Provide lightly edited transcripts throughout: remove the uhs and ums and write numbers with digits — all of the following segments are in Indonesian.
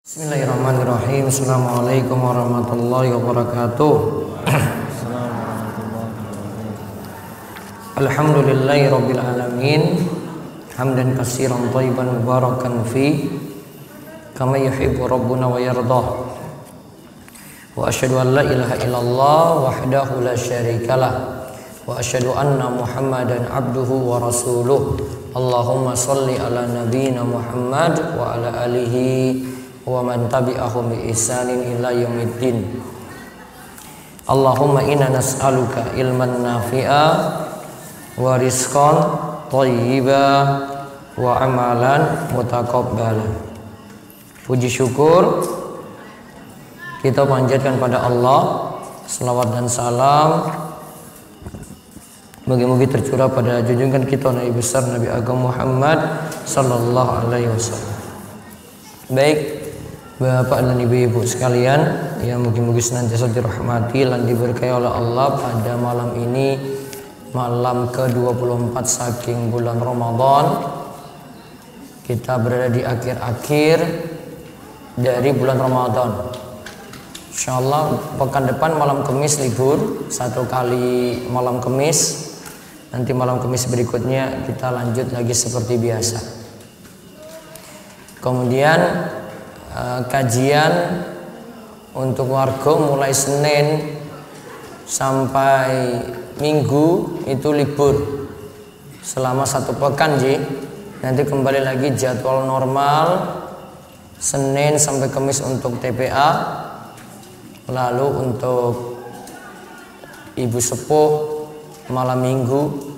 Bismillahirrahmanirrahim. Assalamualaikum warahmatullahi wabarakatuh. Alhamdulillahi rabbil alamin. Hamdan katsiran thayyiban mubarakan fi kama yuhibbu rabbuna wa yardah. Wa asyhadu an la ilaha illallah wahdahu la syarikalah wa asyhadu anna Muhammadan abduhu wa rasuluh. Allahumma shalli ala nabiyyina Muhammad wa ala alihi wa man tabi'ahum bi ihsanin ila yaumiddin. Allahumma inna nas'aluka ilman nafi'a wa rizqan thayyiba wa amalan mutaqabbala. Puji syukur kita panjatkan pada Allah, selawat dan salam bagi-bagi tercurah pada junjungan kita Nabi besar Nabi Agama Muhammad sallallahu alaihi wasallam. Baik Bapak dan Ibu-ibu sekalian yang mugi-mugi senantiasa dirahmati dan diberkahi oleh Allah, pada malam ini, malam ke-24 saking bulan Ramadan, kita berada di akhir-akhir dari bulan Ramadan. Insyaallah pekan depan malam Kamis libur, satu kali malam Kamis. Nanti malam Kamis berikutnya kita lanjut lagi seperti biasa. Kemudian kajian untuk warga mulai Senin sampai Minggu itu libur selama satu pekan ji. Nanti kembali lagi jadwal normal Senin sampai Kamis untuk TPA, lalu untuk ibu sepuh malam Minggu,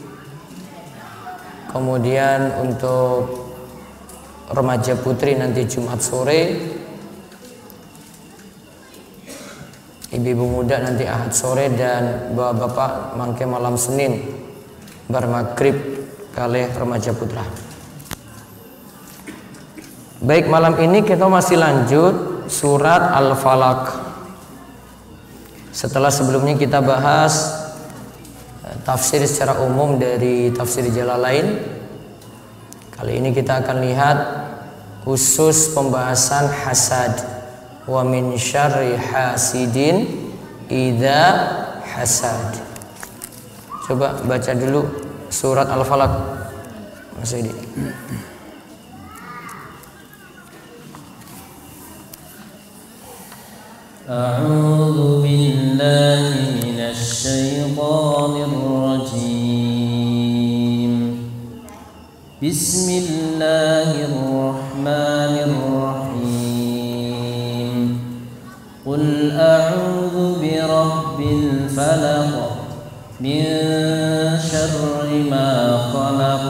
kemudian untuk remaja putri nanti Jumat sore, ibu-ibu muda nanti Ahad sore, dan bapak-bapak mangke malam Senin bar maghrib kalih remaja putra. Baik, malam ini kita masih lanjut surat Al-Falaq. Setelah sebelumnya kita bahas tafsir secara umum dari tafsir Jalalain, kali ini kita akan lihat khusus pembahasan hasad. Wa min syarri hasidin idza hasad. Coba baca dulu surat Al-Falaq, Mas Edi. A'udzu billahi minasy syaithanir rajim. Bismillahirrahmanirrahim. Qul a'udzu birabbil falaq min syarri ma khalaq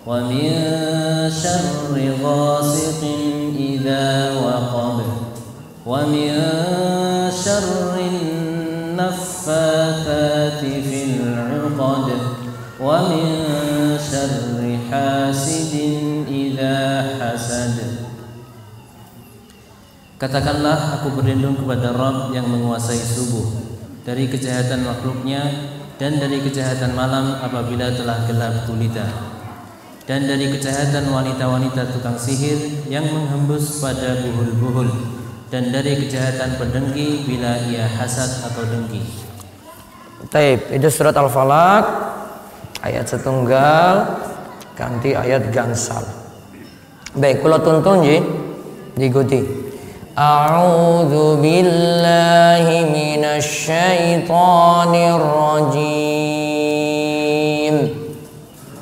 wa min syarri ghasiqin idza waqab wa min syarri naffatsati fil 'uqad wa min syarri hasidin idza hasad. Katakanlah, aku berlindung kepada Rabb yang menguasai subuh, dari kejahatan makhluknya, dan dari kejahatan malam apabila telah gelap gulita, dan dari kejahatan wanita-wanita tukang sihir yang menghembus pada buhul-buhul, dan dari kejahatan pendengki bila ia hasad atau dengki. Taib, itu surat Al-Falaq ayat setunggal ganti ayat gansal. Baik, kula tuntun ji, diikuti. A'udzu billahi minasy syaithanir rajim.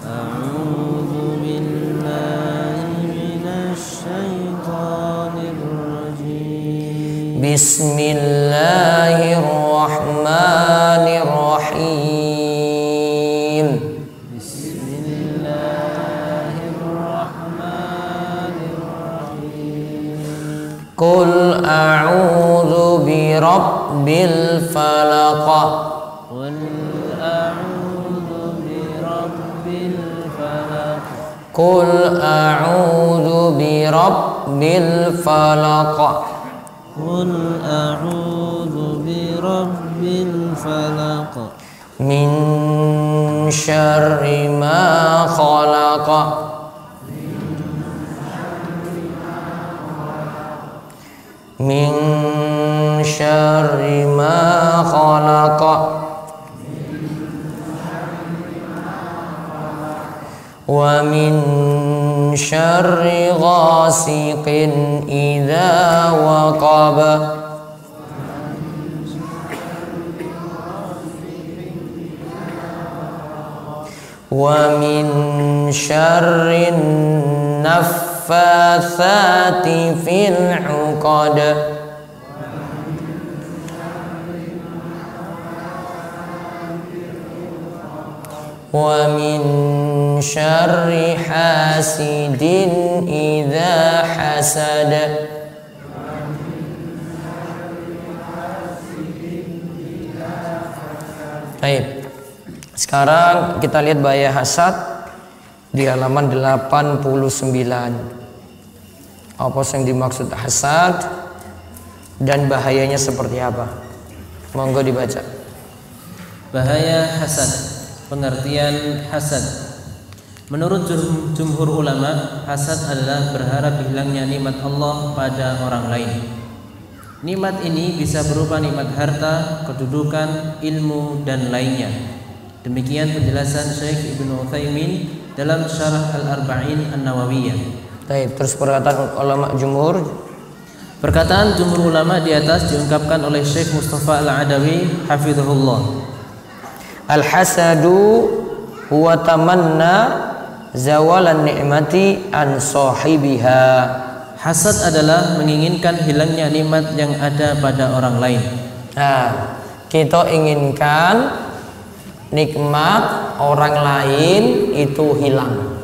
A'udzu billahi minasy syaithanir rajim. Bismillahirrahmanirrahim. Qul a'udzu birabbil falaq. Qul a'udzu birabbil falaq. Qul a'udzu birabbil falaq. Qul a'udzu birabbil falaq. Min syarri ma khalaq. min syarri ma khalaqa wa min syarri ghasiqin idza waqaba wa min syarrin naffatsati fil 'uqad wa min syarri hasidin idza hasad. Baik. Sekarang kita lihat bahaya hasad di halaman 89. Apa yang dimaksud hasad dan bahayanya seperti apa? Monggo dibaca. Bahaya hasad. Pengertian hasad. Menurut jumhur ulama, hasad adalah berharap hilangnya nikmat Allah pada orang lain. Nikmat ini bisa berupa nikmat harta, kedudukan, ilmu, dan lainnya. Demikian penjelasan Syekh Ibnu Utsaimin dalam Syarah Al-Arba'in An-Nawawiyah. Baik, terus perkataan ulama jumhur. Perkataan jumhur ulama di atas diungkapkan oleh Syekh Mustafa Al-Adawi hafizahullah. Al-hasadu huwa tamanna zawalan ni'mati an sahibiha. Hasad adalah menginginkan hilangnya nikmat yang ada pada orang lain. Nah, kita inginkan nikmat orang lain itu hilang.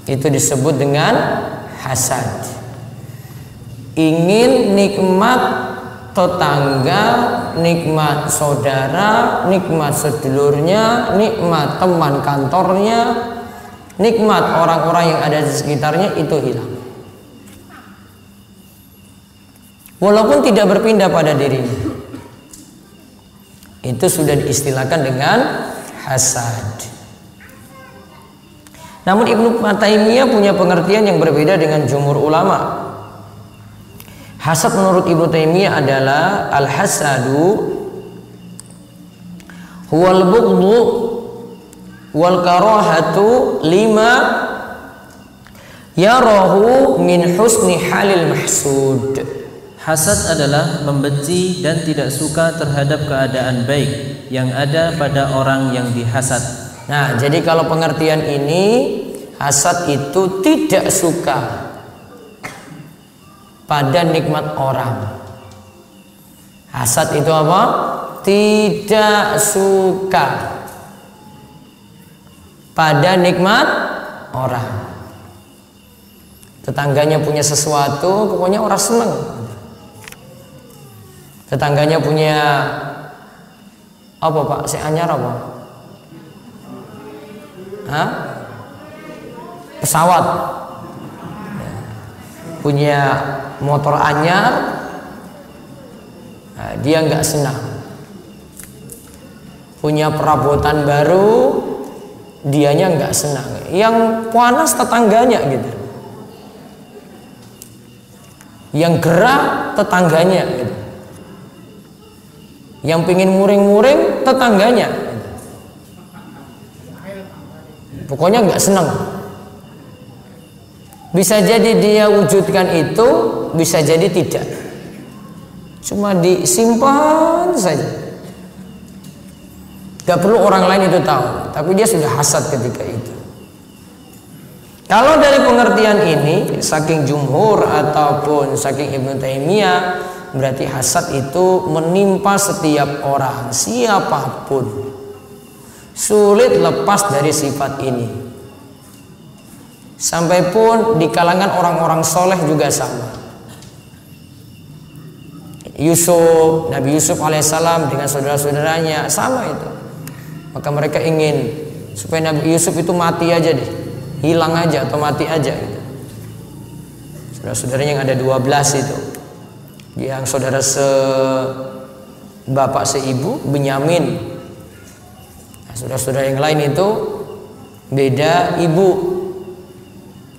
Itu disebut dengan hasad. Ingin nikmat tetangga, nikmat saudara, nikmat sedulurnya, nikmat teman kantornya, nikmat orang-orang yang ada di sekitarnya itu hilang. Walaupun tidak berpindah pada dirinya. Itu sudah diistilahkan dengan hasad. Namun Ibnu Taimiyah punya pengertian yang berbeda dengan jumhur ulama. Hasad menurut Ibnu Taimiyah adalah al-hasadu huwal bughdhu wal karahatu lima yarahu min husni halil mahsud. Hasad adalah membenci dan tidak suka terhadap keadaan baik yang ada pada orang yang dihasad. Nah, jadi kalau pengertian ini, hasad itu tidak suka pada nikmat orang. Hasad itu apa? Tidak suka pada nikmat orang. Tetangganya punya sesuatu, pokoknya orang senang. Tetangganya punya apa Pak? Si anyar apa? Hah? Pesawat. Punya motor anyar, nah, dia nggak senang. Punya perabotan baru, dianya nggak senang. Yang panas tetangganya gitu. Yang gerah tetangganya gitu. Yang pingin muring-muring tetangganya, pokoknya nggak senang. Bisa jadi dia wujudkan itu, bisa jadi tidak. Cuma disimpan saja. Gak perlu orang lain itu tahu, tapi dia sudah hasad ketika itu. Kalau dari pengertian ini, saking jumhur ataupun saking Ibnu Taimiyah, berarti hasad itu menimpa setiap orang, siapapun. Sulit lepas dari sifat ini. Sampai pun di kalangan orang-orang soleh juga sama. Nabi Yusuf alaihissalam dengan saudara-saudaranya sama itu. Maka mereka ingin supaya Nabi Yusuf itu mati aja deh, hilang aja atau mati aja gitu. Saudara-saudaranya yang ada 12 itu, yang saudara sebapak seibu Benyamin. Nah, saudara-saudara yang lain itu beda ibu.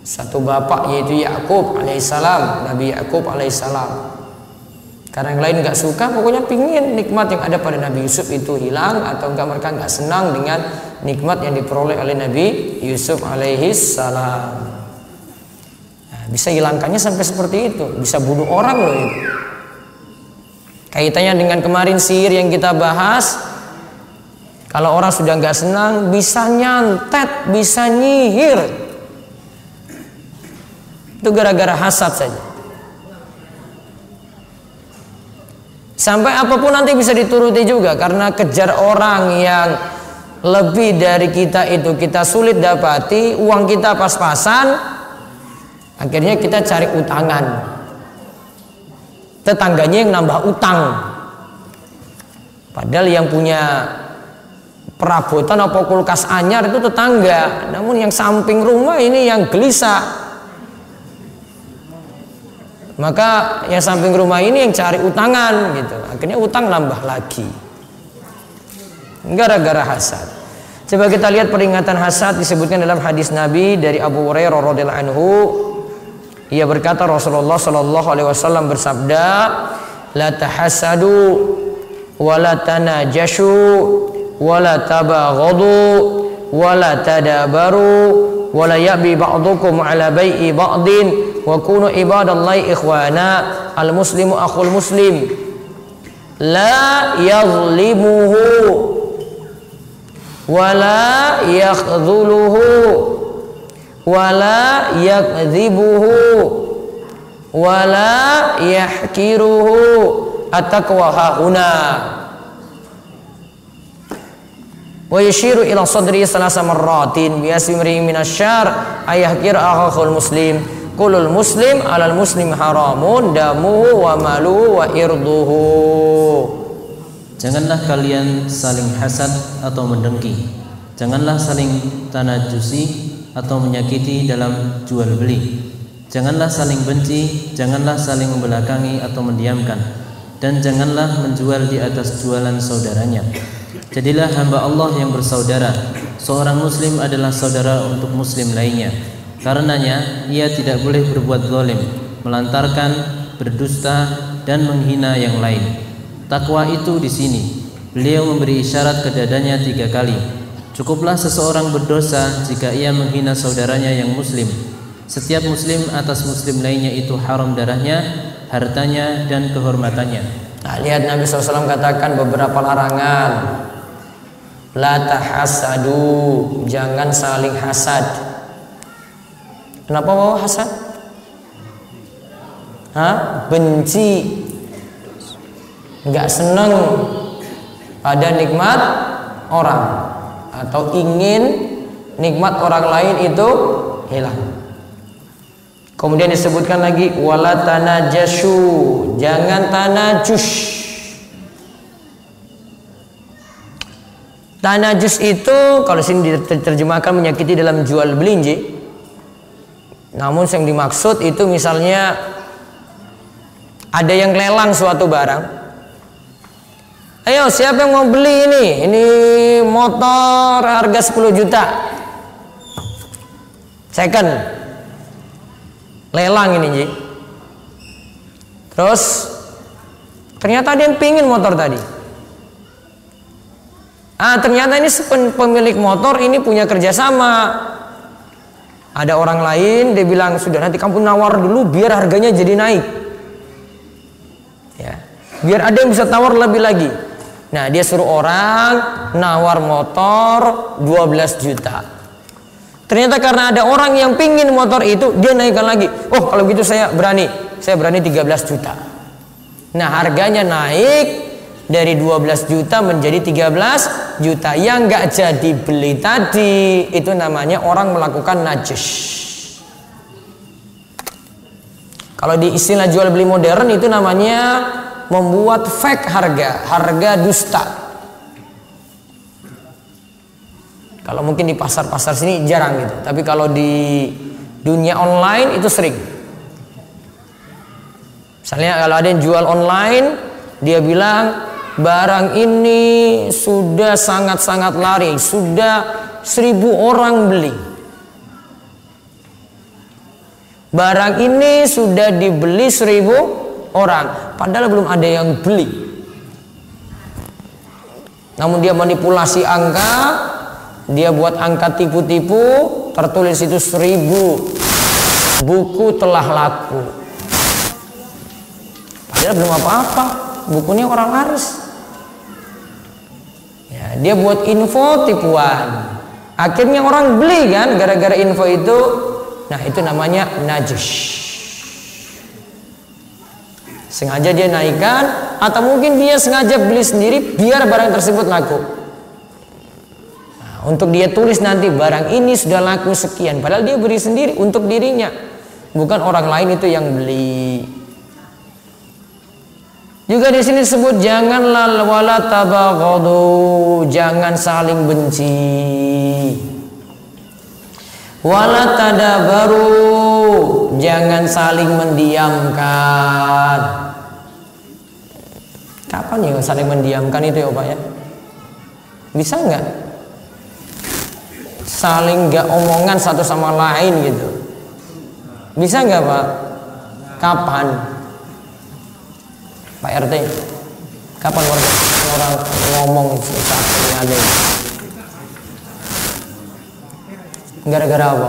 Satu bapak yaitu Yakub alaihissalam, Nabi Yakub alaihissalam. Karena yang lain nggak suka, pokoknya pingin nikmat yang ada pada Nabi Yusuf itu hilang, atau enggak mereka nggak senang dengan nikmat yang diperoleh oleh Nabi Yusuf alaihissalam. Nah, bisa hilangkannya sampai seperti itu, bisa bunuh orang loh itu. Kaitannya dengan kemarin sihir yang kita bahas, kalau orang sudah nggak senang bisa nyantet, bisa nyihir, itu gara-gara hasad saja. Sampai apapun nanti bisa dituruti juga, karena kejar orang yang lebih dari kita itu kita sulit dapati, uang kita pas-pasan, akhirnya kita cari utangan. Tetangganya yang nambah utang, padahal yang punya perabotan atau kulkas anyar itu tetangga, namun yang samping rumah ini yang gelisah. Maka yang samping rumah ini yang cari utangan gitu. Akhirnya utang nambah lagi. Gara-gara hasad. Coba kita lihat peringatan hasad disebutkan dalam hadis Nabi dari Abu Hurairah radhiyallahu anhu. Ia berkata, Rasulullah sallallahu alaihi wasallam bersabda, "La tahasadu wa la tanajashu wa la tabaghadu wa la tadabaru wa la yabi ba'dukum ala bai'i ba'din wa kunu ibadallahi ikhwana, al muslimu akhul muslim, la yazlimuhu wa la yakhdhuluhu wa la yakdhibuhu wa la yahkiruhu, at-taqwa hahuna." Wa yashiru ila sadri salasa marratin bi asmiri minasyar ayahkir akhul muslim. Kulul muslim alal muslim haramun damuhu wa maluhu wa irduhu. Janganlah kalian saling hasad atau mendengki. Janganlah saling tanajusi atau menyakiti dalam jual beli. Janganlah saling benci, janganlah saling membelakangi atau mendiamkan, dan janganlah menjual di atas jualan saudaranya. Jadilah hamba Allah yang bersaudara. Seorang muslim adalah saudara untuk muslim lainnya. Karenanya ia tidak boleh berbuat zalim, melantarkan, berdusta, dan menghina yang lain. Takwa itu di sini. Beliau memberi isyarat ke dadanya 3 kali. Cukuplah seseorang berdosa jika ia menghina saudaranya yang muslim. Setiap muslim atas muslim lainnya itu haram darahnya, hartanya, dan kehormatannya. Nah, lihat Nabi SAW katakan beberapa larangan. La tahasadu, jangan saling hasad. Kenapa bawa hasad? Benci, nggak seneng pada nikmat orang, atau ingin nikmat orang lain itu hilang. Kemudian disebutkan lagi wala tanajashu, jangan tanajus. Tanajus itu kalau sini diterjemahkan menyakiti dalam jual beli. Namun yang dimaksud itu misalnya ada yang lelang suatu barang. Ayo siapa yang mau beli ini? Ini motor harga 10 juta. Second. Lelang ini Ji. Terus ternyata ada yang pingin motor tadi. Ternyata ini pemilik motor ini punya kerjasama. Ada orang lain, dia bilang sudah nanti kamu nawar dulu biar harganya jadi naik, ya, biar ada yang bisa tawar lebih lagi. Nah dia suruh orang nawar motor 12 juta. Ternyata karena ada orang yang pingin motor itu, dia naikkan lagi. Oh kalau gitu saya berani 13 juta. Nah harganya naik dari 12 juta menjadi 13 juta. Yang nggak jadi beli tadi itu namanya orang melakukan najis. Kalau di istilah jual beli modern itu namanya membuat fake harga dusta. Kalau mungkin di pasar-pasar sini jarang gitu, tapi kalau di dunia online itu sering. Misalnya kalau ada yang jual online, dia bilang barang ini sudah sangat-sangat laris, sudah 1000 orang beli. Barang ini sudah dibeli 1000 orang, padahal belum ada yang beli. Namun dia manipulasi angka, dia buat angka tipu-tipu, tertulis itu 1000 buku telah laku. Padahal belum apa-apa, bukunya orang laris. Ya, dia buat info tipuan. Akhirnya orang beli kan gara-gara info itu. Nah, itu namanya najis. Sengaja dia naikkan, atau mungkin dia sengaja beli sendiri biar barang tersebut laku. Nah, untuk dia tulis nanti barang ini sudah laku sekian, padahal dia beli sendiri untuk dirinya, bukan orang lain itu yang beli. Juga di sini disebut janganlah wala tabaghadu, jangan saling benci. Wala tadabaru, jangan saling mendiamkan. Kapan ya saling mendiamkan itu ya Pak ya? Bisa nggak? Saling nggak omongan satu sama lain gitu. Bisa nggak Pak? Kapan? Pak RT, kapan orang ngomong saat ini ada? Gara-gara apa?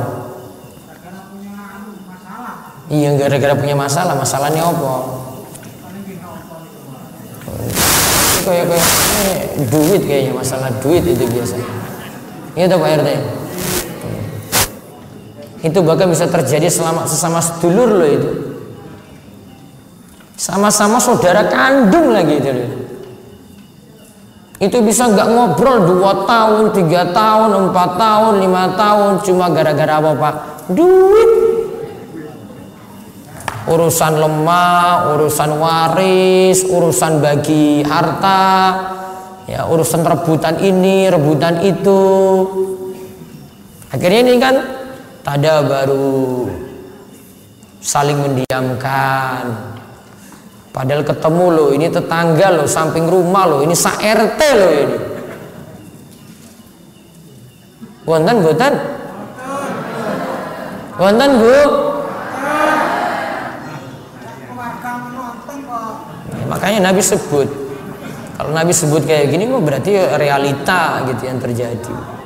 Iya, gara-gara punya masalah. Masalahnya apa? Kayak duit kayaknya, masalah duit itu biasa. Itu Pak RT. Itu bahkan bisa terjadi sesama sedulur loh itu. Sama-sama saudara kandung lagi itu loh. Itu bisa nggak ngobrol 2 tahun, 3 tahun, 4 tahun, 5 tahun, cuma gara-gara apa Pak? Duit. Urusan lemah, urusan waris, urusan bagi harta, ya urusan rebutan ini, rebutan itu. Akhirnya ini kan tada baru saling mendiamkan. Padahal ketemu loh, ini tetangga loh, samping rumah loh, ini sa-RT loh ini. Wonten mboten? Wonten Bu? Ya, makanya Nabi sebut. Kalau Nabi sebut kayak gini, berarti realita gitu yang terjadi.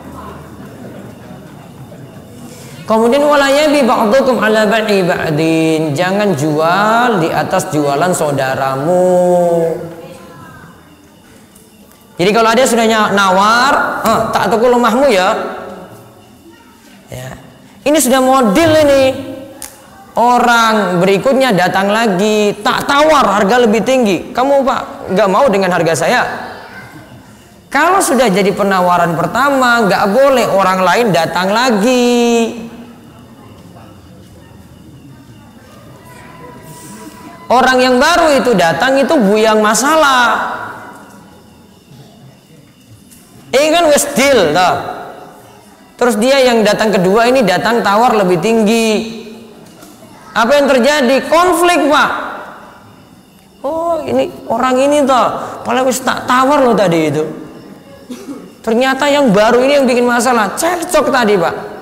Kemudian walaya bi ba'dukum ala bai'i ba'din, jangan jual di atas jualan saudaramu. Jadi kalau ada sudah nawar, tak tuku lemahmu ya. Ya. Ini sudah model ini. Orang berikutnya datang lagi, tak tawar harga lebih tinggi. Kamu Pak nggak mau dengan harga saya? Kalau sudah jadi penawaran pertama, nggak boleh orang lain datang lagi. Orang yang baru itu datang itu buyang masalah. Ini kan wes deal toh. Terus dia yang datang kedua ini datang tawar lebih tinggi. Apa yang terjadi? Konflik Pak. Oh ini orang ini toh, padahal wes tak tawar loh tadi itu. Ternyata yang baru ini yang bikin masalah. Cekcok tadi Pak.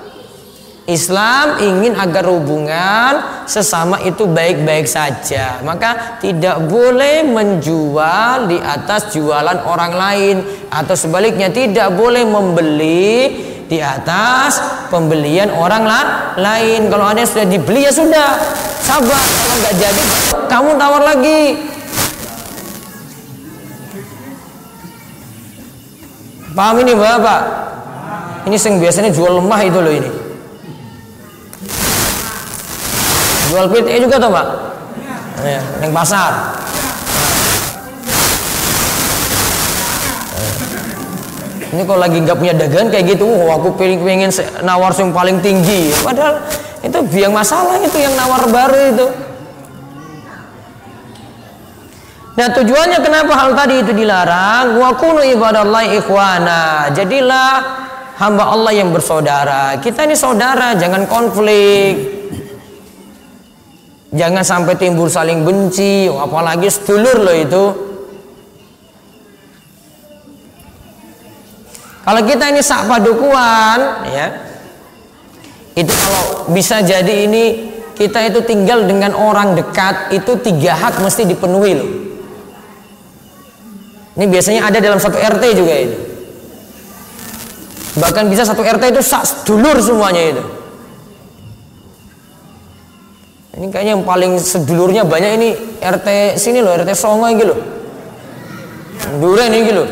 Islam ingin agar hubungan sesama itu baik-baik saja. Maka tidak boleh menjual di atas jualan orang lain, atau sebaliknya tidak boleh membeli di atas pembelian orang lain. Kalau ada yang sudah dibeli ya sudah, sabar. Kalau nggak jadi kamu tawar lagi. Paham ini Bapak? Ini yang biasanya jual lemah itu loh ini. Jual PTE juga toh Pak? Ya, yang pasar. Ini kalau lagi nggak punya dagangan kayak gitu, aku pengen nawar yang paling tinggi. Padahal itu biang masalah itu yang nawar baru itu. Nah tujuannya kenapa hal tadi itu dilarang? Wa kunu ibadallahi ikhwana. Jadilah hamba Allah yang bersaudara. Kita ini saudara, jangan konflik. Jangan sampai timbul saling benci, apalagi sedulur loh itu. Kalau kita ini sak padukuan, ya, itu kalau bisa jadi ini kita itu tinggal dengan orang dekat itu 3 hak mesti dipenuhi loh. Ini biasanya ada dalam satu RT juga itu. Bahkan bisa satu RT itu sedulur semuanya itu. Ini kayaknya yang paling sedulurnya banyak ini RT sini loh, RT Songo ini loh. Duren ini loh.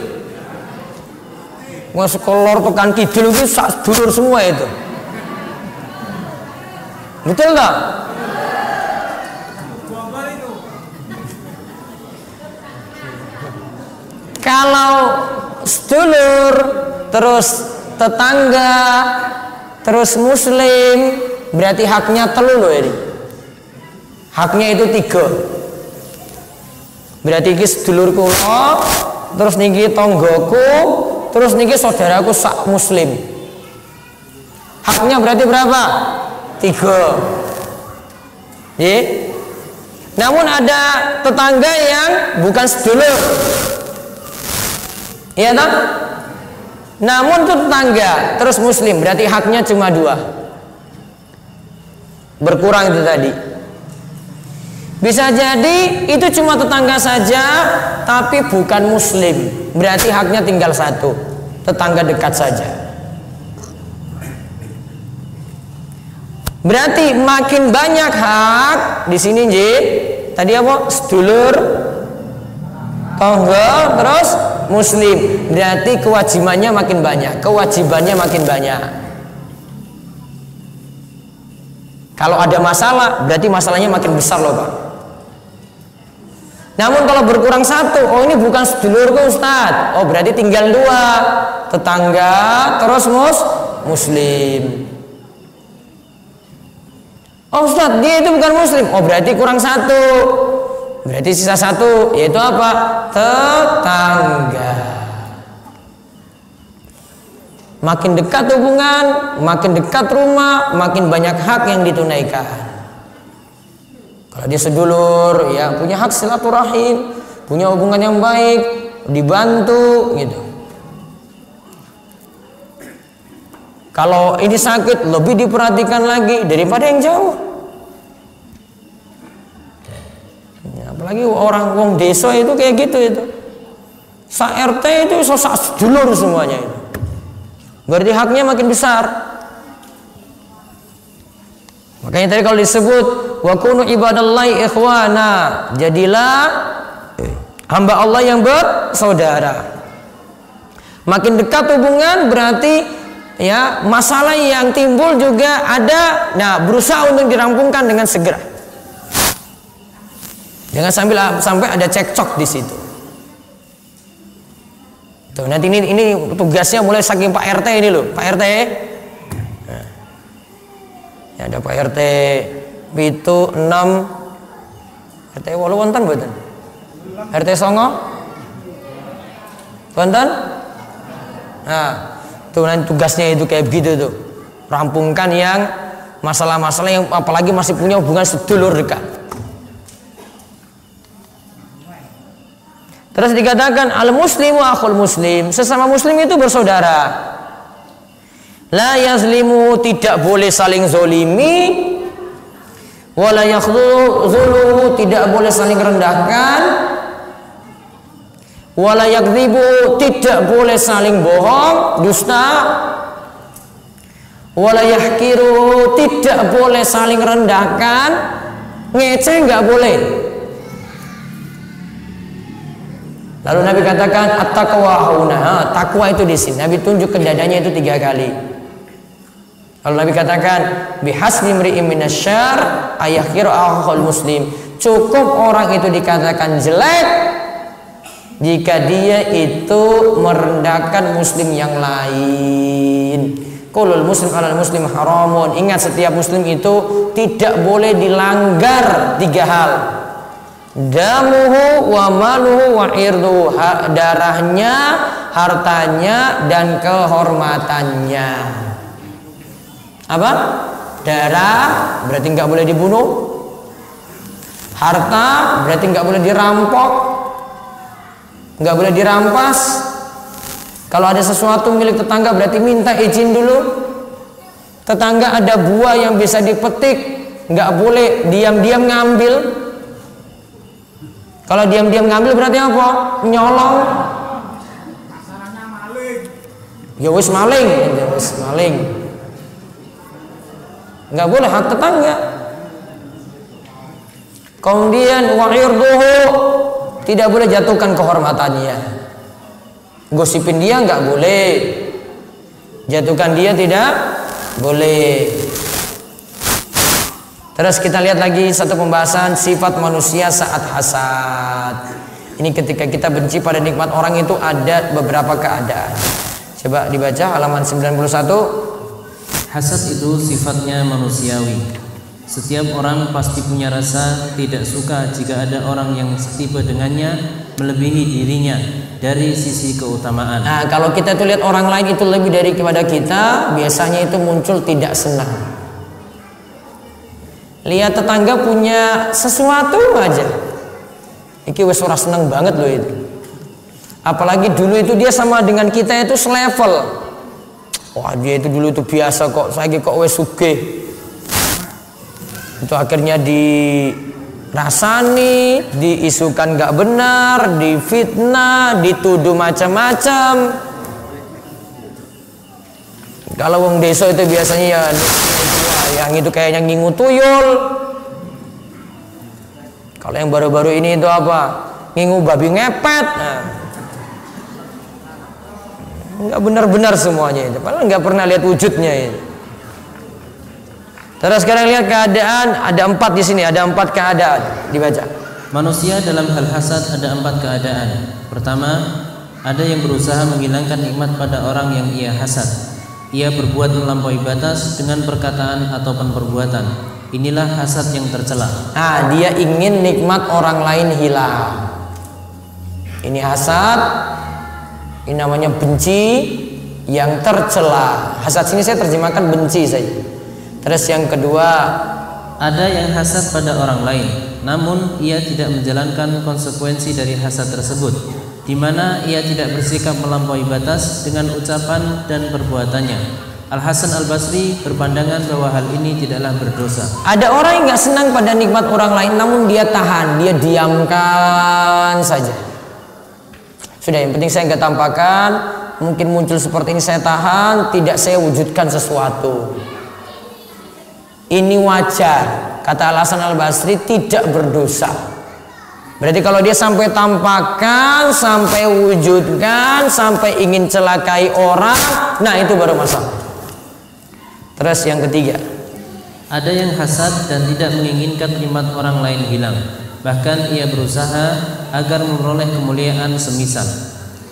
Masuk kolor tekan kidul itu sedulur semua itu. Betul tak? Kalau sedulur, terus tetangga, terus muslim, berarti haknya telu loh ini. Haknya itu 3. Berarti ini sedulurku, terus niki tonggoku, terus niki saudaraku sak muslim. Haknya berarti berapa? 3. Ya. Namun ada tetangga yang bukan sedulur. Iya tak? Namun itu tetangga terus muslim, berarti haknya cuma 2. Berkurang itu tadi. Bisa jadi itu cuma tetangga saja tapi bukan muslim, berarti haknya tinggal 1, tetangga dekat saja. Berarti makin banyak hak di sini tadi apa? Sedulur, tonggo, terus muslim. Berarti kewajibannya makin banyak. Kalau ada masalah, berarti masalahnya makin besar loh Pak. Namun kalau berkurang 1, oh ini bukan sedulurku Ustaz, oh berarti tinggal 2, tetangga terus muslim. Oh Ustaz, dia itu bukan muslim, oh berarti kurang 1, berarti sisa 1, yaitu apa? Tetangga. Makin dekat hubungan, makin dekat rumah, makin banyak hak yang ditunaikan. Kalau dia sedulur, ya punya hak silaturahim, punya hubungan yang baik, dibantu gitu. Kalau ini sakit, lebih diperhatikan lagi daripada yang jauh. Ya, apalagi orang desa itu kayak gitu itu. Sa-RT itu sedulur semuanya itu. Berarti haknya makin besar. Makanya tadi kalau disebut wa kunu ibadallahi ikhwana, jadilah hamba Allah yang bersaudara. Makin dekat hubungan berarti ya masalah yang timbul juga ada, nah berusaha untuk dirampungkan dengan segera. Jangan sampai ada cekcok di situ. Tuh, nanti ini tugasnya mulai saking Pak RT ini loh, Pak RT. Nah, ya ada Pak RT 7, 6, RT 8 wonten mboten? RT 9? Wonten? Nah, tuh nanti tugasnya itu kayak begitu tuh. Rampungkan yang masalah-masalah yang apalagi masih punya hubungan sedulur dekat. Terus dikatakan al-muslimu akhul muslim, sesama muslim itu bersaudara. La yazlimu, tidak boleh saling zolimi. Wala yakhdhulu, tidak boleh saling rendahkan. Wala yakdzibu, tidak boleh saling bohong, dusta. Wala yahkiru, tidak boleh saling rendahkan, ngeceh nggak boleh. Lalu Nabi katakan at-taqwa hauna, takwa itu di sini. Nabi tunjuk ke dadanya itu 3 kali. Lalu Nabi katakan bihasbi imri'in minasyarr ayahkiru akhul muslim. Cukup orang itu dikatakan jelek jika dia itu merendahkan muslim yang lain. Qulul muslim alal muslim haramun. Ingat, setiap muslim itu tidak boleh dilanggar 3 hal. Damuhu wa maluhu wa irduhu, darahnya, hartanya, dan kehormatannya. Apa? Darah berarti nggak boleh dibunuh. Harta berarti nggak boleh dirampok, nggak boleh dirampas. Kalau ada sesuatu milik tetangga berarti minta izin dulu. Tetangga ada buah yang bisa dipetik, nggak boleh diam-diam ngambil. Kalau diam-diam ngambil berarti apa? Nyolong. Ya wis maling, nggak boleh hak tetangga. Kemudian wa'irduhu, tidak boleh jatuhkan kehormatannya. Gosipin dia nggak boleh, jatuhkan dia tidak boleh. Terus kita lihat lagi satu pembahasan sifat manusia saat hasad. Ini ketika kita benci pada nikmat orang itu ada beberapa keadaan. Coba dibaca halaman 91. Hasad itu sifatnya manusiawi. Setiap orang pasti punya rasa tidak suka jika ada orang yang setipe dengannya melebihi dirinya dari sisi keutamaan. Nah, kalau kita tuh lihat orang lain itu lebih dari kepada kita, biasanya itu muncul tidak senang. Lihat tetangga punya sesuatu aja, iki wes ora seneng banget loh itu. Apalagi dulu itu dia sama dengan kita itu selevel. Wah, dia itu dulu itu biasa kok, saya kok wes sugih. Itu akhirnya dirasani, diisukan gak benar, difitnah, dituduh macam-macam. Kalau wong desa itu biasanya ya yang itu kayaknya ngingu tuyul. Kalau yang baru-baru ini itu apa? Ngingu babi ngepet. Nah, nggak benar-benar semuanya itu, padahal nggak pernah lihat wujudnya itu. Terus sekarang lihat keadaan, ada 4 di sini, ada 4 keadaan, dibaca. Manusia dalam hal hasad ada 4 keadaan. Pertama, ada yang berusaha menghilangkan nikmat pada orang yang ia hasad. Ia berbuat melampaui batas dengan perkataan ataupun perbuatan. Inilah hasad yang tercela. Nah, dia ingin nikmat orang lain hilang. Ini hasad. Ini namanya benci yang tercela. Hasad sini saya terjemahkan benci saja. Terus yang kedua, ada yang hasad pada orang lain, namun ia tidak menjalankan konsekuensi dari hasad tersebut, di mana ia tidak bersikap melampaui batas dengan ucapan dan perbuatannya. Al-Hasan Al-Basri berpandangan bahwa hal ini tidaklah berdosa. Ada orang yang nggak senang pada nikmat orang lain, namun dia tahan, dia diamkan saja. Sudah, yang penting saya nggak tampakkan, mungkin muncul seperti ini saya tahan, tidak saya wujudkan sesuatu. Ini wajar, kata Al-Hasan Al-Basri, tidak berdosa. Berarti kalau dia sampai tampakkan, sampai wujudkan, sampai ingin celakai orang, nah itu baru masalah. Terus yang ketiga, ada yang hasad dan tidak menginginkan nikmat orang lain hilang. Bahkan ia berusaha agar memperoleh kemuliaan semisal.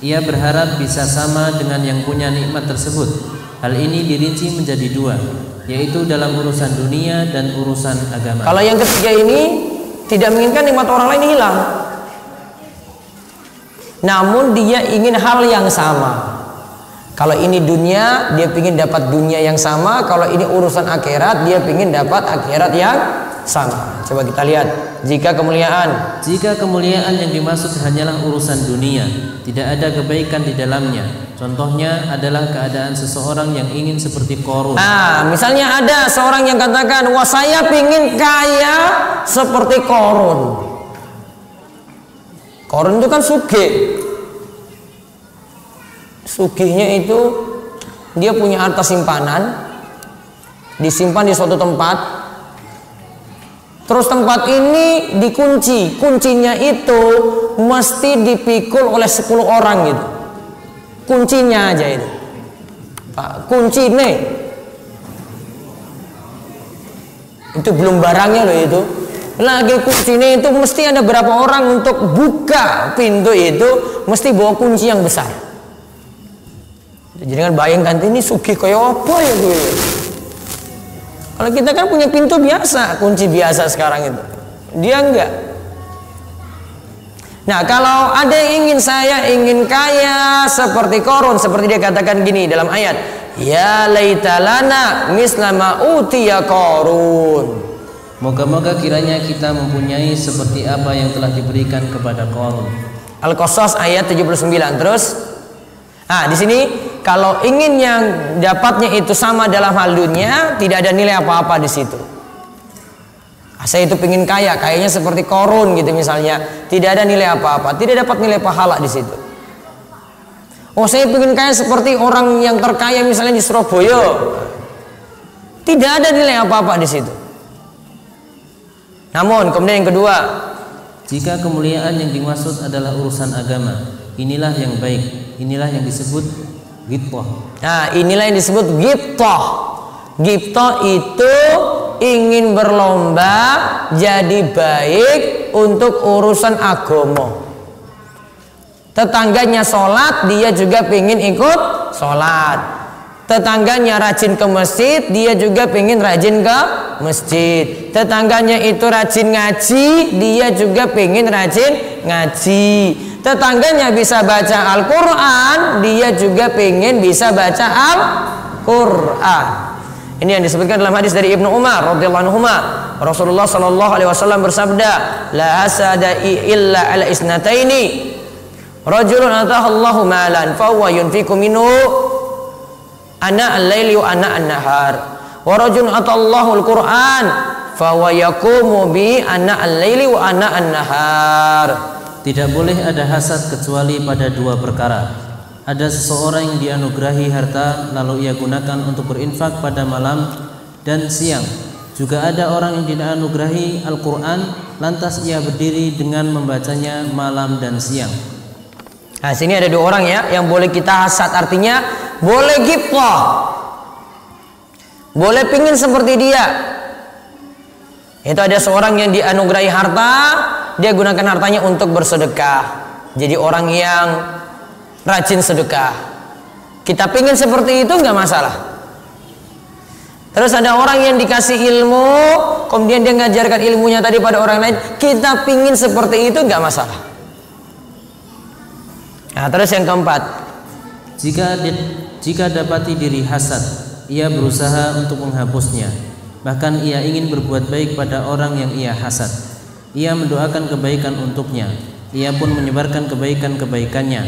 Ia berharap bisa sama dengan yang punya nikmat tersebut. Hal ini dirinci menjadi 2, yaitu dalam urusan dunia dan urusan agama. Kalau yang ketiga ini tidak menginginkan nikmat orang lain hilang, namun dia ingin hal yang sama. Kalau ini dunia, dia ingin dapat dunia yang sama. Kalau ini urusan akhirat, dia ingin dapat akhirat yang sama. Coba kita lihat. Jika kemuliaan yang dimaksud hanyalah urusan dunia, tidak ada kebaikan di dalamnya. Contohnya adalah keadaan seseorang yang ingin seperti Qarun. Misalnya ada seorang yang katakan, wah saya ingin kaya seperti Qarun. Qarun itu kan sugih. Sugihnya itu dia punya harta simpanan, disimpan di suatu tempat. Terus tempat ini dikunci, kuncinya itu mesti dipikul oleh 10 orang gitu. Kuncinya aja itu, Pak, kunci nih. Itu belum barangnya loh itu. Lagi kuncinya itu mesti ada berapa orang untuk buka pintu itu, mesti bawa kunci yang besar. Jadi kan bayangkan ini sugih kayak apa ya gue. Kalau kita kan punya pintu biasa, kunci biasa sekarang itu. Dia enggak. Nah, kalau ada yang saya ingin kaya seperti Qarun, seperti dia katakan gini dalam ayat, ya laitalana mislama utiya Qarun. Moga-moga kiranya kita mempunyai seperti apa yang telah diberikan kepada Qarun. Al-Qasas ayat 79. Terus di sini kalau ingin yang dapatnya itu sama dalam hal dunia, tidak ada nilai apa-apa di situ. Saya itu pengen kaya, kayaknya seperti Korun gitu misalnya, tidak ada nilai apa-apa, tidak dapat nilai pahala di situ. Oh, saya pengen kaya seperti orang yang terkaya misalnya di Surabaya, tidak ada nilai apa-apa di situ. Namun kemudian yang kedua, jika kemuliaan yang dimaksud adalah urusan agama, inilah yang baik, inilah yang disebut ghibthah. Nah, inilah yang disebut ghibthah. Ghibthah itu ingin berlomba jadi baik untuk urusan agama. Tetangganya sholat, dia juga pengen ikut sholat. Tetangganya rajin ke masjid, dia juga pengen rajin ke masjid. Tetangganya itu rajin ngaji, dia juga pengen rajin ngaji. Tetangganya bisa baca Al-Quran, dia juga pengen bisa baca Al-Quran. Ini yang disebutkan dalam hadis dari Ibnu Umar radhiyallahu anhu. Rasulullah sallallahu alaihi wasallam bersabda, la hasada illa ala isnataini. Rajulun atahallahu malan fa huwa yunfiqu minhu ana al-laili wa ana an-nahar. Wa rajulun atallahu al-Qur'an fa huwa yaqumu bi ana al-laili wa ana an-nahar. Tidak boleh ada hasad kecuali pada dua perkara. Ada seseorang yang dianugerahi harta lalu ia gunakan untuk berinfak pada malam dan siang. Juga ada orang yang dianugerahi Al-Quran lantas ia berdiri dengan membacanya malam dan siang. Nah, sini ada dua orang ya yang boleh kita hasad, artinya boleh ghibthah, boleh pingin seperti dia. Itu ada seorang yang dianugerahi harta, dia gunakan hartanya untuk bersedekah, jadi orang yang rajin sedekah. Kita pingin seperti itu nggak masalah. Terus ada orang yang dikasih ilmu, kemudian dia ngajarkan ilmunya tadi pada orang lain, kita pingin seperti itu nggak masalah. Nah, terus yang keempat, jika dapati diri hasad, ia berusaha untuk menghapusnya. Bahkan ia ingin berbuat baik pada orang yang ia hasad. Ia mendoakan kebaikan untuknya. Ia pun menyebarkan kebaikan-kebaikannya.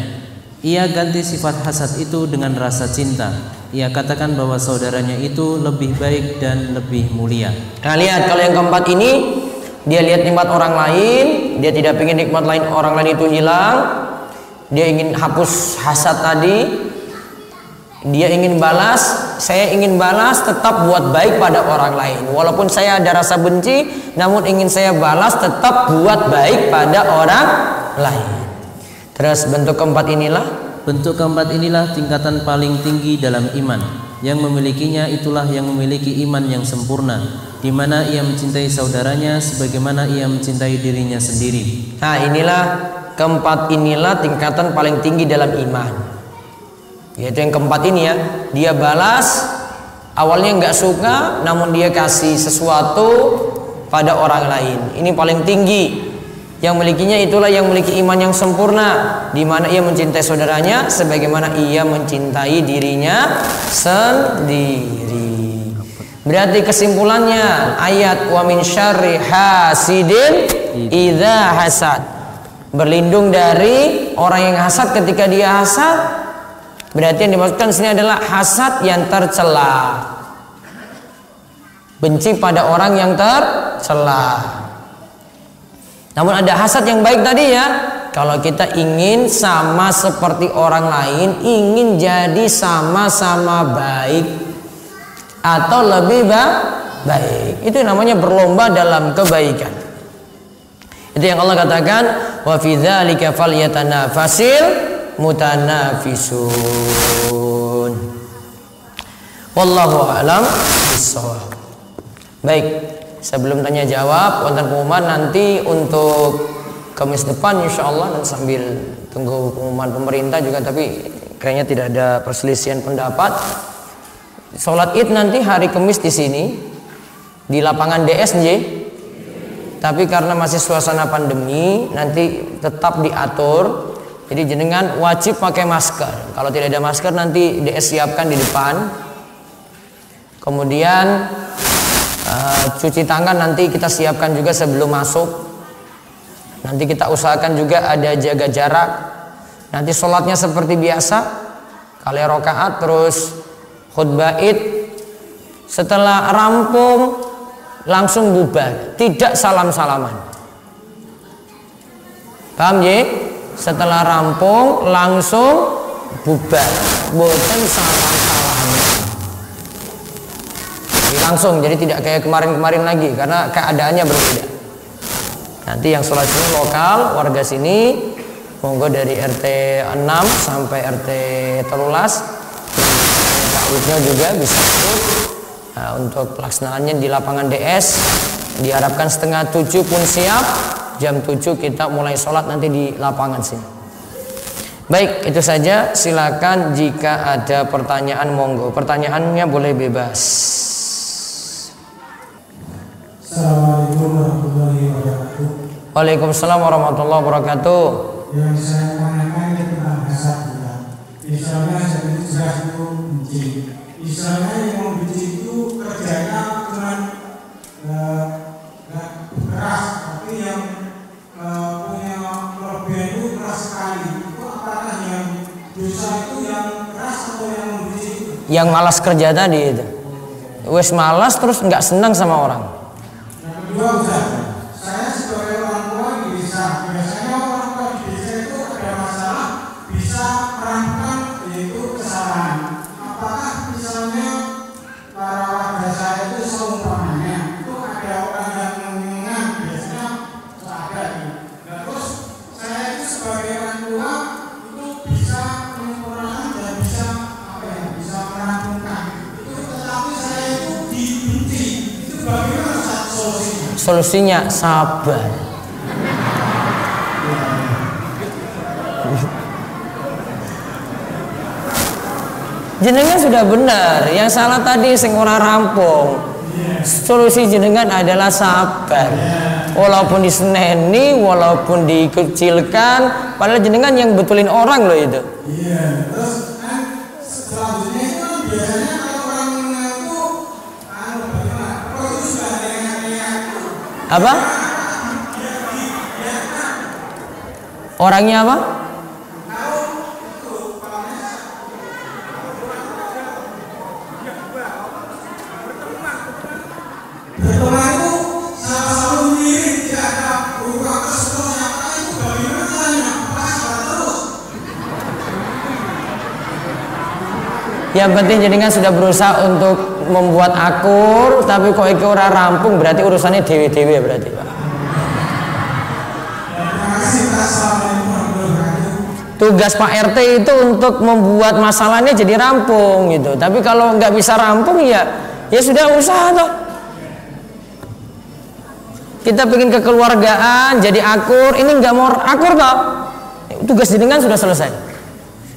Ia ganti sifat hasad itu dengan rasa cinta. Ia katakan bahwa saudaranya itu lebih baik dan lebih mulia. Nah, lihat kalau yang keempat ini, dia lihat nikmat orang lain, dia tidak ingin nikmat lain orang lain itu hilang. Dia ingin hapus hasad tadi. Dia ingin balas, saya ingin balas tetap buat baik pada orang lain. Walaupun saya ada rasa benci, namun ingin saya balas tetap buat baik pada orang lain. Terus bentuk keempat inilah tingkatan paling tinggi dalam iman. Yang memilikinya itulah yang memiliki iman yang sempurna, di mana ia mencintai saudaranya sebagaimana ia mencintai dirinya sendiri. Nah, keempat inilah tingkatan paling tinggi dalam iman. Yaitu yang keempat ini ya, dia balas, awalnya nggak suka, namun dia kasih sesuatu pada orang lain. Ini paling tinggi. Yang memilikinya itulah yang memiliki iman yang sempurna, di mana ia mencintai saudaranya sebagaimana ia mencintai dirinya sendiri. Berarti kesimpulannya ayat wa min syarri hasidin idza hasad. Berlindung dari orang yang hasad ketika dia hasad. Berarti yang dimaksudkan sini adalah hasad yang tercela. Benci pada orang yang tercela. Namun ada hasad yang baik tadi ya. Kalau kita ingin sama seperti orang lain, ingin jadi sama-sama baik atau lebih baik, itu namanya berlomba dalam kebaikan. Itu yang Allah katakan, wa fi dzalika falyatanafasil mutanafisun. Wallahu a'lam bishawab. Baik, sebelum tanya jawab, wonten pengumuman nanti untuk Kamis depan insyaallah, dan sambil tunggu pengumuman pemerintah juga, tapi kayaknya tidak ada perselisihan pendapat. Sholat Id nanti hari Kamis di sini di lapangan DSJ. Tapi karena masih suasana pandemi, nanti tetap diatur. Jadi jenengan wajib pakai masker. Kalau tidak ada masker nanti DS siapkan di depan. Kemudian cuci tangan nanti kita siapkan juga sebelum masuk. Nanti kita usahakan juga ada jaga jarak. Nanti sholatnya seperti biasa, kali rakaat, terus khutbah Id. Setelah rampung langsung bubar, tidak salam-salaman. Paham ya? Setelah rampung langsung bubar, boten salam-salaman. Langsung, jadi tidak kayak kemarin-kemarin lagi karena keadaannya berbeda. Nanti yang sholat sini lokal, warga sini, monggo dari RT 6 sampai RT 13. Takutnya juga bisa ikut. Nah, untuk pelaksanaannya di lapangan DS diharapkan setengah 7 pun siap. Jam 7 kita mulai sholat nanti di lapangan sini. Baik, itu saja. Silakan jika ada pertanyaan monggo. Pertanyaannya boleh bebas. Assalamualaikum warahmatullahi wabarakatuh. Waalaikumsalam warahmatullahi wabarakatuh. Yang saya tanyakan tentang hasad juga. Misalnya saya jelas itu benci. Misalnya yang membenci itu kerjanya cuma keras, tapi yang punya kelebihan itu keras sekali. Itu apakah yang dosa itu yang keras atau yang membenci itu? Yang malas kerja tadi itu. Wes malas terus nggak senang sama orang. Yang kedua, Ustaz, saya sebagai orang tua di desa, biasanya orang tua di desa itu ada masalah bisa merampungkan yaitu kesalahan. Apakah misalnya para warga saya itu seumpamanya itu ada orang yang mengingat biasanya ada nih. Nah, terus saya itu sebagai orang tua itu bisa menyempurnakan dan bisa bisa merampungkan itu, tetapi saya itu dibenci. Itu bagaimana Ustaz solusinya? Solusinya sabar. Jenengan sudah benar, yang salah tadi sing ora rampung. Solusi jenengan adalah sabar. Walaupun diseneni, walaupun dikecilkan, padahal jenengan yang betulin orang loh itu. Iya, terus kan selanjutnya itu kan biasanya kalau orang mengaku bagaimana? Apa itu sudah ada yang Apa? Orangnya apa? berteman itu sama-sama mirip, tidak ada berubah keseluruhan apa itu bagaimana caranya? Apakah salah terus? Yang penting jenengan sudah berusaha untuk membuat akur, tapi kok iki ora rampung, berarti urusannya dewe-dewe berarti, Pak. Terima kasih. Assalamualaikum warahmatullahi wabarakatuh. Tugas Pak RT itu untuk membuat masalahnya jadi rampung gitu. Tapi kalau nggak bisa rampung ya sudah usaha toh. Kita pengen kekeluargaan, jadi akur, ini nggak mau akur toh. Tugas jenengan sudah selesai.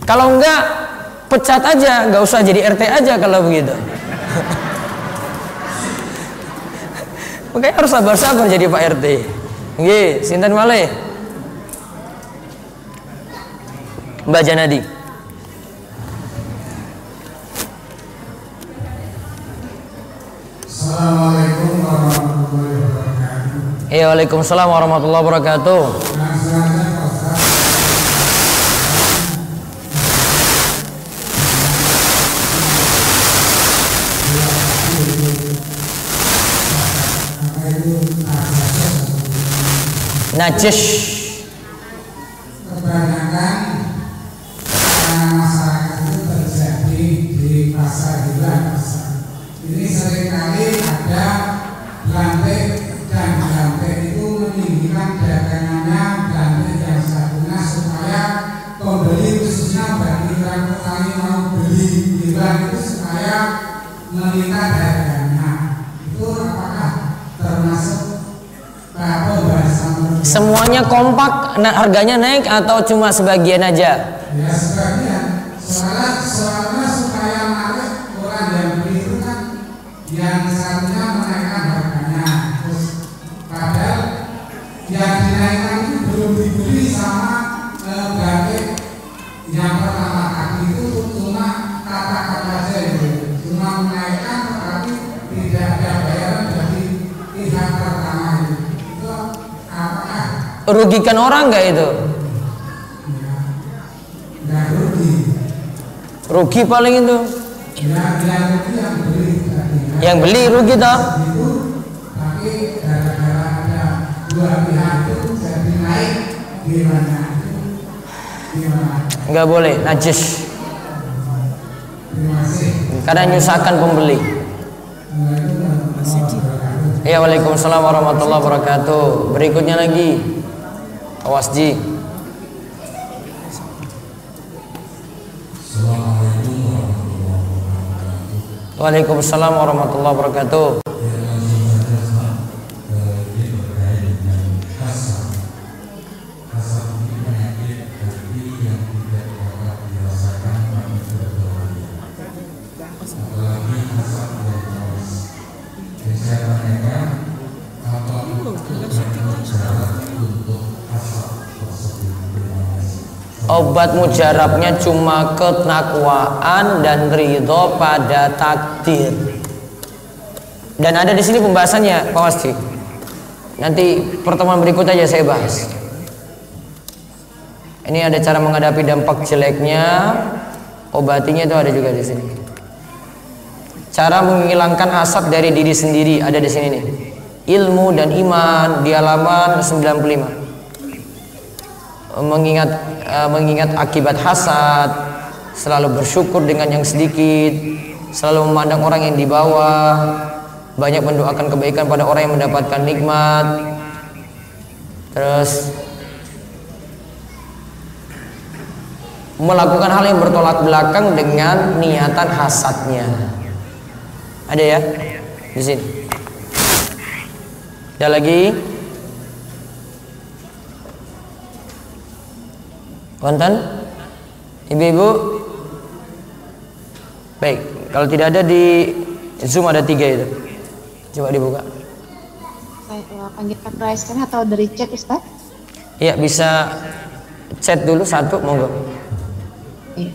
Kalau nggak pecat aja, nggak usah jadi RT aja kalau begitu. Oke, harus sabar-sabar jadi Pak RT. Nggih, sinten malih? Mbak Janadi. Assalamualaikum warahmatullahi wabarakatuh. Waalaikumsalam warahmatullahi wabarakatuh. Najis. Kebanyakan masyarakat itu terjadi di pasar hiburan. Ini seringkali ada lantai dan lantai itu meninggikan dagangannya lantai yang satunya supaya pembeli khususnya bagi orang petani mau beli hiburan itu supaya meningkat harganya. Itu apakah termasuk Semuanya kompak, harganya naik atau cuma sebagian aja? Ya sebagian. Soalnya supaya menarik orang yang beli itu kan yang satunya menaikkan harganya. Terus padahal yang dinaikkan itu belum dibeli sama berarti yang pertama kali itu cuma kata-kata saja itu. Cuma menaikkan tetapi tidak ada bayaran dari pihak pertama itu. Rugikan orang nggak itu? Nggak rugi. Rugi paling itu. Yang beli Yang beli rugi toh? itu dua pihak itu jadi naik gimana? Nggak boleh, najis. Terima kasih. Karena nyusahkan pembeli. Ya, waalaikumsalam warahmatullahi wabarakatuh. Berikutnya lagi, Awasji. Waalaikumsalam warahmatullahi wabarakatuh. Obat mujarabnya cuma ketakwaan dan ridho pada takdir. Dan ada di sini pembahasannya, Pak Wasdi. Nanti pertemuan berikut aja saya bahas. Ini ada cara menghadapi dampak jeleknya, obatinya itu ada juga di sini. Cara menghilangkan hasad dari diri sendiri ada di sini nih. Ilmu dan iman di halaman 95. Mengingat akibat hasad, selalu bersyukur dengan yang sedikit, selalu memandang orang yang di bawah, banyak mendoakan kebaikan pada orang yang mendapatkan nikmat. Terus melakukan hal yang bertolak belakang dengan niatan hasadnya. Ada ya di sini. Ada lagi? Konten? Ibu-ibu? Baik, kalau tidak ada di Zoom ada 3 itu. Coba dibuka. Saya panggil Pak Raisen atau dari chat, Ustaz? Iya, bisa chat dulu satu, monggo. Iya.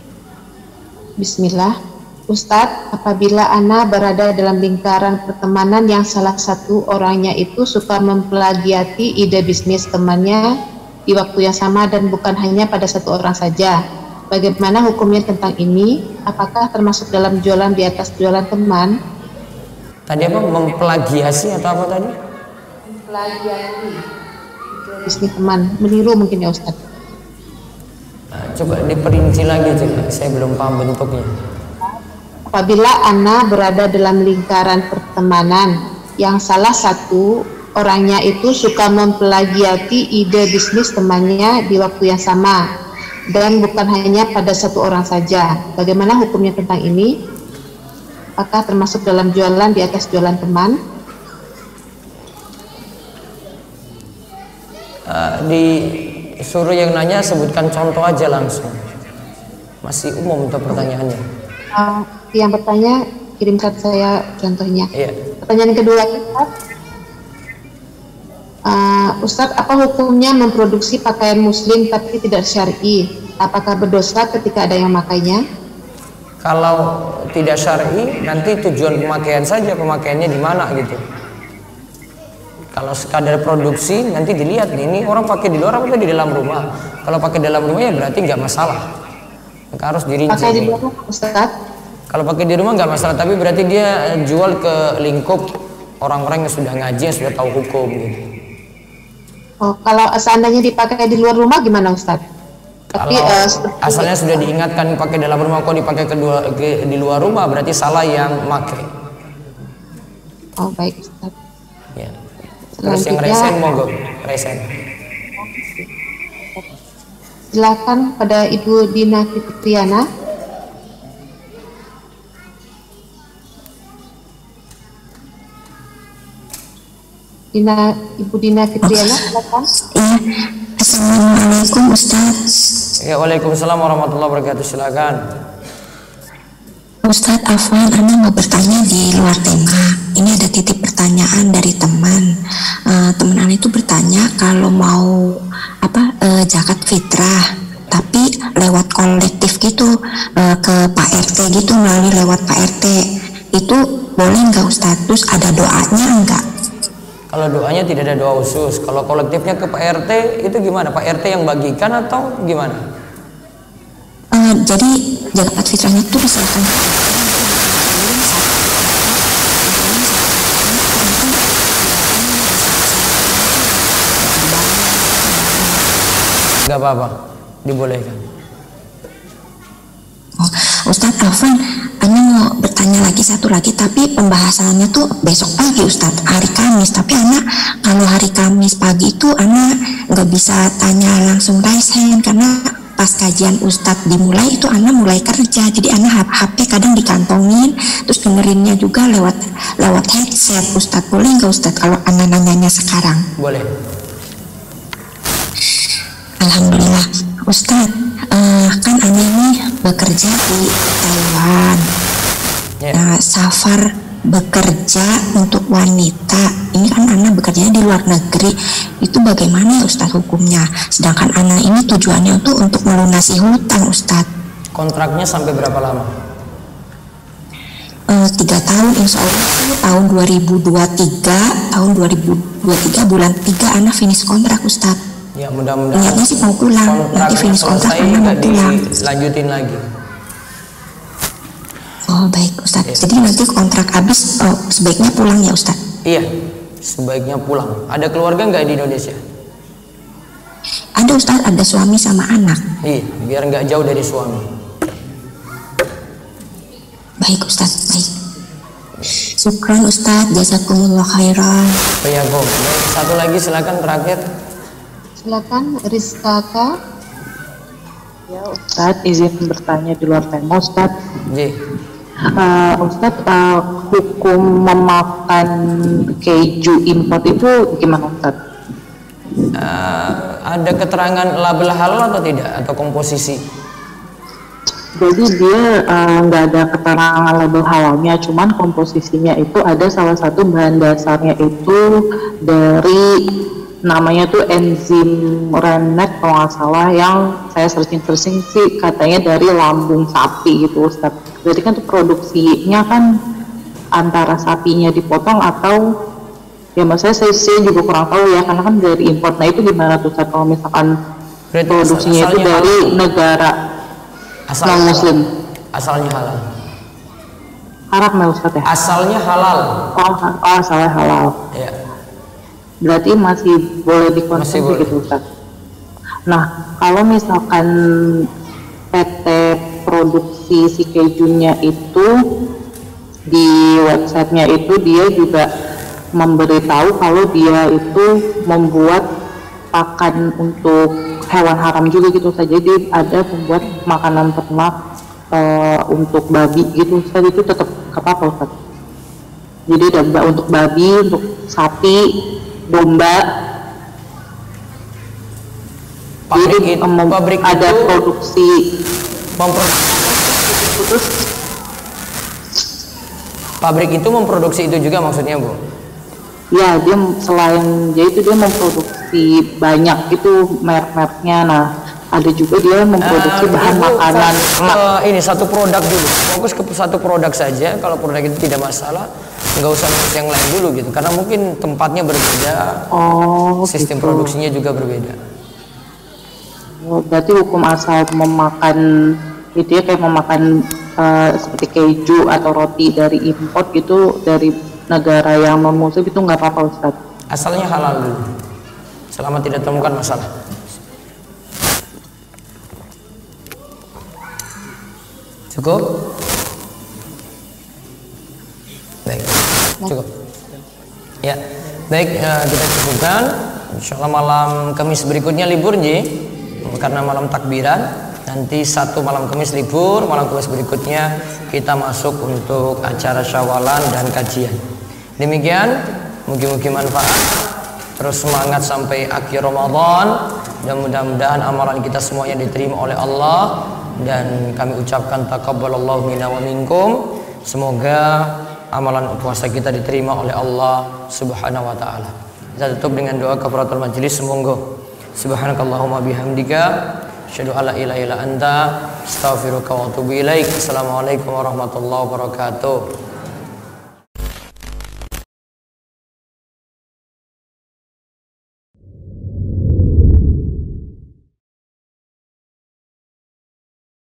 Bismillah. Ustadz, apabila Ana berada dalam lingkaran pertemanan yang salah satu orangnya itu suka memplagiati ide bisnis temannya di waktu yang sama dan bukan hanya pada satu orang saja, bagaimana hukumnya tentang ini? Apakah termasuk dalam jualan di atas jualan teman? Tadi apa? Memplagiasi atau apa tadi? Memplagiati bisnis teman, meniru mungkin ya Ustadz. Nah, coba diperinci lagi coba, saya belum paham bentuknya. Apabila Ana berada dalam lingkaran pertemanan yang salah satu orangnya itu suka memplagiati ide bisnis temannya di waktu yang sama dan bukan hanya pada satu orang saja, bagaimana hukumnya tentang ini? Apakah termasuk dalam jualan di atas jualan teman? Disuruh yang nanya sebutkan contoh aja langsung, masih umum untuk pertanyaannya. Yang bertanya kirimkan saya contohnya. Iya. Pertanyaan kedua, Ustadz, apa hukumnya memproduksi pakaian muslim tapi tidak syar'i? Apakah berdosa ketika ada yang memakainya? Kalau tidak syar'i, nanti tujuan pemakaian saja, pemakaiannya di mana gitu. Kalau sekadar produksi, nanti dilihat ini orang pakai di luar atau di dalam rumah. Kalau pakai dalam rumah ya berarti nggak masalah. Maka harus dirinci. Pakai di luar, Ustadz? Kalau pakai di rumah nggak masalah, tapi berarti dia jual ke lingkup orang-orang yang sudah ngaji, yang sudah tahu hukum gitu. Oh, kalau seandainya dipakai di luar rumah gimana Ustadz? Tapi asalnya sudah diingatkan pakai dalam rumah, kok dipakai di luar rumah, berarti salah yang pakai. Oh baik Ustadz. Ya. Terus yang resen monggo, resen. Silakan pada Ibu Dina Fitriana. Ibu Dina Fitriana, silakan. Iya. Assalamualaikum Ustaz. Ya, waalaikumsalam warahmatullahi wabarakatuh. Silakan. Ustadz Afwan, Ana mau bertanya di luar tema. Ini ada titip pertanyaan dari teman. Teman Ana itu bertanya kalau mau zakat fitrah, tapi lewat kolektif gitu, ke Pak RT gitu, melalui lewat Pak RT. Itu boleh nggak Ustadz? Terus ada doanya nggak? Kalau doanya tidak ada doa khusus. Kalau kolektifnya ke Pak RT itu gimana? Pak RT yang bagikan atau gimana? Jadi zakat fitrahnya itu misalkan nggak apa-apa, dibolehkan. Oh, Ustadz Afwan, Ana mau bertanya lagi satu lagi, tapi pembahasannya tuh besok pagi Ustadz, hari Kamis. Tapi Ana kalau hari Kamis pagi itu Ana nggak bisa tanya langsung raise hand, karena pas kajian Ustadz dimulai itu Ana mulai kerja, jadi Ana HP kadang dikantongin, terus dengerinnya juga lewat headset. Ustadz, boleh nggak Ustadz kalau Ana nanyanya sekarang? Boleh. Alhamdulillah Ustadz, kan Ana ini bekerja di Taiwan. Nah, safar bekerja untuk wanita ini kan Ana bekerjanya di luar negeri, itu bagaimana ya Ustadz hukumnya? Sedangkan Ana ini tujuannya untuk melunasi hutang Ustadz. Kontraknya sampai berapa lama? 3 tahun, insya Allah tahun 2023 bulan 3 Ana finish kontrak Ustadz. Ya mudah-mudahan. Niatnya sih mau pulang, nanti finish kontrak Ana mau pulang. Lanjutin lagi. Oh baik Ustadz, jadi nanti kontrak habis sebaiknya pulang ya Ustadz? Iya, sebaiknya pulang. Ada keluarga nggak di Indonesia? Ada Ustadz, ada suami sama anak. Iya, biar nggak jauh dari suami. Baik Ustadz, baik. Syukran Ustadz, jazakumullah khairan. Ya, Go. Satu lagi silakan terakhir. Silakan Rizka K. Ya Ustadz, izin bertanya di luar tema Ustadz. J. Ustadz, hukum memakan keju import itu gimana Ustadz? Ada keterangan label halal atau tidak, atau komposisi? Jadi dia nggak ada keterangan label halalnya, cuman komposisinya itu ada salah satu bahan dasarnya itu dari namanya tuh enzim rennet kalau nggak salah, yang saya searching sih katanya dari lambung sapi gitu Ustaz. Jadi kan tuh produksinya kan antara sapinya dipotong atau ya maksudnya saya juga kurang tahu ya, karena kan dari import. Nah itu gimana tuh Ustaz kalau misalkan produksinya itu dari negara non muslim? Asalnya halal. Haram ya Ustaz ya? Asalnya halal. Oh asalnya halal. Ya. Berarti masih boleh dikonsumsi gitu Ustaz. Nah kalau misalkan PT produksi si kejunya itu di websitenya itu dia juga memberitahu kalau dia itu membuat pakan untuk hewan haram juga gitu saja. Jadi ada membuat makanan ternak untuk babi gitu Ustaz, itu tetap apa Ustaz? Jadi ada untuk babi, untuk sapi, domba. Pabrik ada itu produksi pabrik itu memproduksi itu juga maksudnya Bu? Ya, dia selain dia memproduksi banyak itu merek-mereknya. Nah ada juga dia memproduksi bahan makanan. Ini satu produk dulu, fokus ke satu produk saja. Kalau produk itu tidak masalah, nggak usah ngurus yang lain dulu gitu, karena mungkin tempatnya berbeda, sistem gitu. Produksinya juga berbeda. Berarti hukum asal memakan itu ya kayak memakan seperti keju atau roti dari import gitu dari negara yang non muslim itu nggak apa-apa Ustaz? Asalnya halal dulu, selama tidak temukan masalah. Cukup? Baik, cukup. Ya, baik, kita cukupkan. Insyaallah malam Kamis berikutnya libur Ji, karena malam takbiran. Nanti satu malam Kamis libur, malam Kamis berikutnya kita masuk untuk acara syawalan dan kajian. Demikian, mungkin manfaat. Terus semangat sampai akhir Ramadan, dan mudah-mudahan amalan kita semuanya diterima oleh Allah. Dan kami ucapkan taqabbalallahu minna wa minkum. Semoga amalan puasa kita diterima oleh Allah Subhanahu wa taala. Kita tutup dengan doa kafaratul majelis. Semoga subhanakallahumma bihamdika asyhadu alla ilaha illa anta astaghfiruka wa atubu ilaik. Assalamualaikum warahmatullahi wabarakatuh.